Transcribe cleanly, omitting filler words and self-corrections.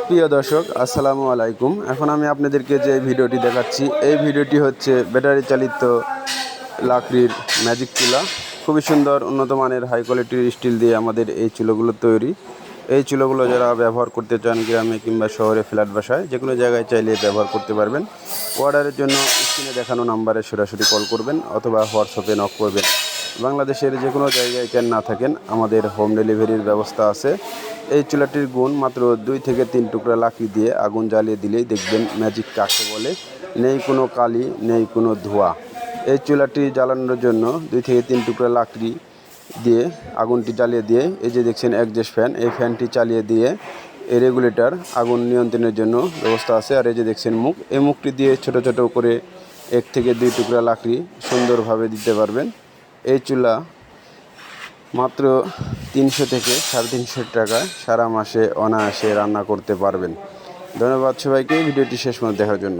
প্রিয় দর্শক, আসসালামু আলাইকুম। এখন আমি আপনাদেরকে যে ভিডিওটি দেখাচ্ছি, এই ভিডিওটি হচ্ছে ব্যাটারি চালিত লাকড়ির ম্যাজিক চুলা। খুবই সুন্দর, উন্নত মানের হাই কোয়ালিটির স্টিল দিয়ে আমাদের এই চুলোগুলো তৈরি। এই চুলোগুলো যারা ব্যবহার করতে চান গ্রামে কিংবা শহরে, ফ্ল্যাট বাসায়, যে কোনো জায়গায় চাইলে ব্যবহার করতে পারবেন। অর্ডারের জন্য স্ক্রিনে দেখানো নাম্বারে সরাসরি কল করবেন অথবা হোয়াটসঅ্যাপে নক করবেন। বাংলাদেশের যে কোনো জায়গায় কেন না থাকেন, আমাদের হোম ডেলিভারির ব্যবস্থা আছে। এই চুলাটির গুণ মাত্র 2 থেকে 3 টুকরা লাকড়ি দিয়ে আগুন জ্বালিয়ে দিলেই দেখবেন ম্যাজিক কাকে বলে। নেই কোনো কালি, নেই কোনো ধোঁয়া। এই চুলাটি জ্বালানোর জন্য 2 থেকে 3 টুকরা লাকড়ি দিয়ে আগুনটি জ্বালিয়ে দিয়ে, এই যে দেখছেন একজস্ট ফ্যান, এই ফ্যানটি চালিয়ে দিয়ে এই রেগুলেটর আগুন নিয়ন্ত্রণের জন্য ব্যবস্থা আছে। আর এই যে দেখছেন মুখ, এই মুখটি দিয়ে ছোট ছোট করে 1 থেকে 2 টুকরা লাকড়ি সুন্দরভাবে দিতে পারবেন। এই চুলা মাত্র 300 থেকে 350 টাকায় সারা মাসে অনায়াসে রান্না করতে পারবেন। ধন্যবাদ সবাইকে ভিডিওটি শেষ পর্যন্ত দেখার জন্য।